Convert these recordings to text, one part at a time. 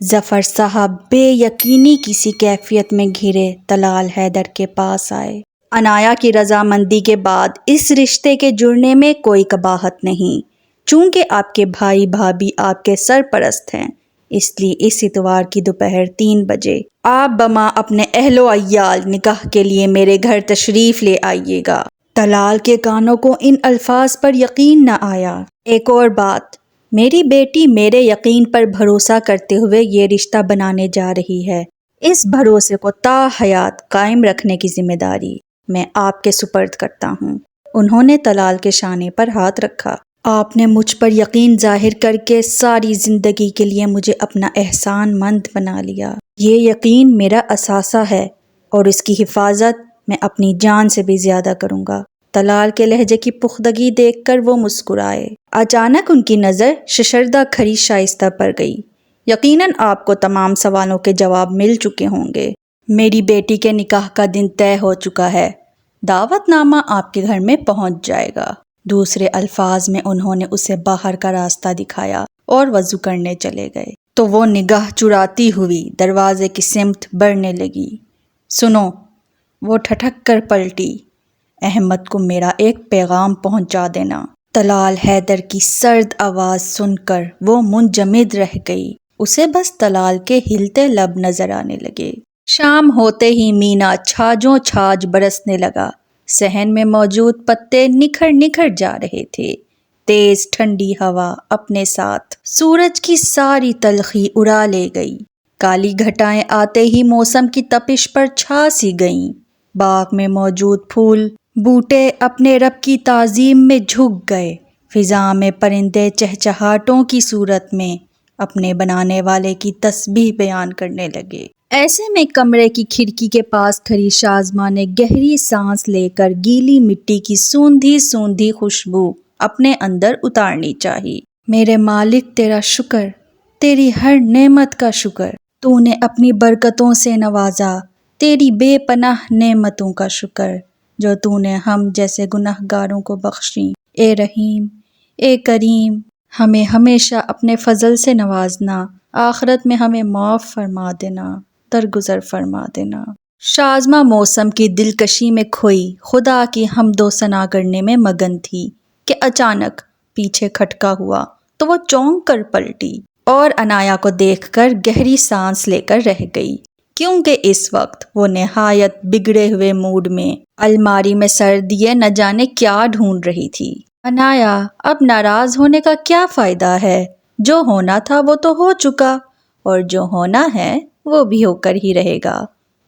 ظفر صاحب بے یقینی کسی کیفیت میں گھرے طلال حیدر کے پاس آئے۔ عنایا کی رضامندی کے بعد اس رشتے کے جڑنے میں کوئی قباحت نہیں، چونکہ آپ کے بھائی بھابھی آپ کے سرپرست ہیں، اس لیے اس اتوار کی دوپہر 3 بجے آپ بما اپنے اہل و عیال نکاح کے لیے میرے گھر تشریف لے آئیے گا۔ طلال کے کانوں کو ان الفاظ پر یقین نہ آیا۔ ایک اور بات، میری بیٹی میرے یقین پر بھروسہ کرتے ہوئے یہ رشتہ بنانے جا رہی ہے، اس بھروسے کو تا حیات قائم رکھنے کی ذمہ داری میں آپ کے سپرد کرتا ہوں۔ انہوں نے طلال کے شانے پر ہاتھ رکھا۔ آپ نے مجھ پر یقین ظاہر کر کے ساری زندگی کے لیے مجھے اپنا احسان مند بنا لیا۔ یہ یقین میرا اثاثہ ہے اور اس کی حفاظت میں اپنی جان سے بھی زیادہ کروں گا۔ طلال کے لہجے کی پختگی دیکھ کر وہ مسکرائے۔ اچانک ان کی نظر ششردہ کھری شائستہ پر گئی۔ یقیناً آپ کو تمام سوالوں کے جواب مل چکے ہوں گے۔ میری بیٹی کے نکاح کا دن طے ہو چکا ہے، دعوت نامہ آپ کے گھر میں پہنچ جائے گا۔ دوسرے الفاظ میں انہوں نے اسے باہر کا راستہ دکھایا اور وضو کرنے چلے گئے تو وہ نگاہ چراتی ہوئی دروازے کی سمت بڑھنے لگی۔ سنو، وہ ٹھٹک کر پلٹی، احمد کو میرا ایک پیغام پہنچا دینا۔ طلال حیدر کی سرد آواز سن کر وہ منجمد رہ گئی۔ اسے بس طلال کے ہلتے لب نظر آنے لگے۔ شام ہوتے ہی مینا چھاجوں چھاج برسنے لگا۔ صحن میں موجود پتے نکھر نکھر جا رہے تھے۔ تیز ٹھنڈی ہوا اپنے ساتھ سورج کی ساری تلخی اڑا لے گئی۔ کالی گھٹائیں آتے ہی موسم کی تپش پر چھا سی گئیں۔ باغ میں موجود پھول بوٹے اپنے رب کی تعظیم میں جھک گئے۔ فضا میں پرندے چہچہاٹوں کی صورت میں اپنے بنانے والے کی تسبیح بیان کرنے لگے۔ ایسے میں کمرے کی کھڑکی کے پاس کھڑی شازماں نے گہری سانس لے کر گیلی مٹی کی سوندھی سوندھی خوشبو اپنے اندر اتارنی چاہی۔ میرے مالک تیرا شکر، تیری ہر نعمت کا شکر، تو نے اپنی برکتوں سے نوازا، تیری بے پناہ نعمتوں کا شکر جو تو نے ہم جیسے گناہ گاروں کو بخشیں۔ اے رحیم، اے کریم، ہمیں ہمیشہ اپنے فضل سے نوازنا، آخرت میں ہمیں معاف فرما دینا، درگزر فرما دینا۔ شازماں موسم کی دلکشی میں کھوئی خدا کی حمد و ثنا کرنے میں مگن تھی کہ اچانک پیچھے کھٹکا ہوا تو وہ چونک کر پلٹی اور عنایا کو دیکھ کر گہری سانس لے کر رہ گئی، کیونکہ اس وقت وہ نہایت بگڑے ہوئے موڈ میں الماری میں سر دیے نہ جانے کیا ڈھونڈ رہی تھی۔ عنایا، اب ناراض ہونے کا کیا فائدہ ہے؟ جو ہونا تھا وہ تو ہو چکا، اور جو ہونا ہے وہ بھی ہو کر ہی رہے گا۔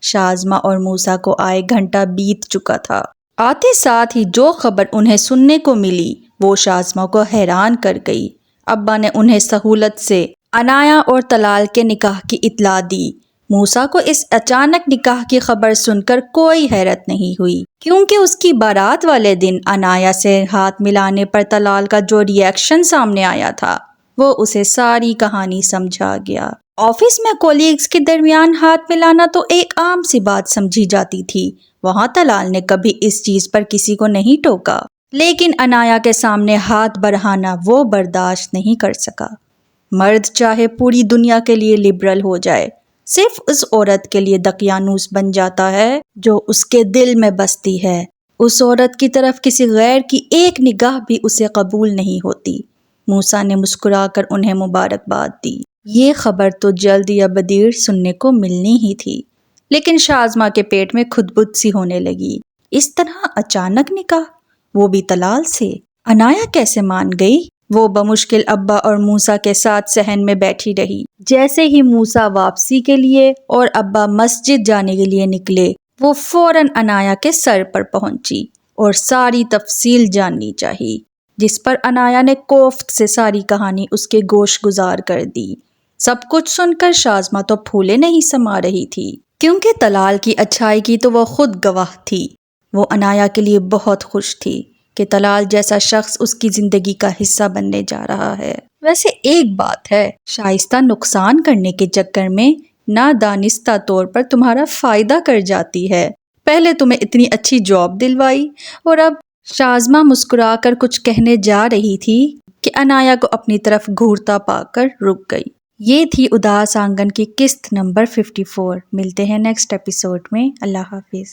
شازماں اور موسیٰ کو آئے گھنٹہ بیت چکا تھا۔ آتے ساتھ ہی جو خبر انہیں سننے کو ملی وہ شازماں کو حیران کر گئی۔ ابا نے انہیں سہولت سے عنایا اور طلال کے نکاح کی اطلاع دی۔ موسیٰ کو اس اچانک نکاح کی خبر سن کر کوئی حیرت نہیں ہوئی، کیونکہ اس کی بارات والے دن عنایا سے ہاتھ ملانے پر طلال کا جو ری ایکشن سامنے آیا تھا وہ اسے ساری کہانی سمجھا گیا۔ آفس میں کولیگز کے درمیان ہاتھ ملانا تو ایک عام سی بات سمجھی جاتی تھی، وہاں طلال نے کبھی اس چیز پر کسی کو نہیں ٹوکا، لیکن عنایا کے سامنے ہاتھ بڑھانا وہ برداشت نہیں کر سکا۔ مرد چاہے پوری دنیا کے لیے لبرل ہو جائے، صرف اس عورت کے لیے دقیانوس بن جاتا ہے جو اس کے دل میں بستی ہے۔ اس عورت کی طرف کسی غیر کی ایک نگاہ بھی اسے قبول نہیں ہوتی۔ موسیٰ نے مسکرا کر انہیں مبارکباد دی۔ یہ خبر تو جلد یا بدیر سننے کو ملنی ہی تھی، لیکن شازماں کے پیٹ میں خدبد سی ہونے لگی۔ اس طرح اچانک نکاح، وہ بھی طلال سے؟ عنایا کیسے مان گئی؟ وہ بمشکل ابا اور موسیٰ کے ساتھ صحن میں بیٹھی رہی۔ جیسے ہی موسیٰ واپسی کے لیے اور ابا مسجد جانے کے لیے نکلے، وہ فوراً عنایا کے سر پر پہنچی اور ساری تفصیل جاننی چاہی، جس پر عنایا نے کوفت سے ساری کہانی اس کے گوش گزار کر دی۔ سب کچھ سن کر شازماں تو پھولے نہیں سما رہی تھی، کیونکہ طلال کی اچھائی کی تو وہ خود گواہ تھی۔ وہ عنایا کے لیے بہت خوش تھی کہ طلال جیسا شخص اس کی زندگی کا حصہ بننے جا رہا ہے۔ ویسے ایک بات ہے، شائستہ نقصان کرنے کے چکر میں نادانستہ طور پر تمہارا فائدہ کر جاتی ہے۔ پہلے تمہیں اتنی اچھی جاب دلوائی اور اب… شازماں مسکرا کر کچھ کہنے جا رہی تھی کہ عنایا کو اپنی طرف گھورتا پا کر رک گئی۔ یہ تھی اداس آنگن کی قسط نمبر 54۔ ملتے ہیں نیکسٹ ایپیسوڈ میں۔ اللہ حافظ۔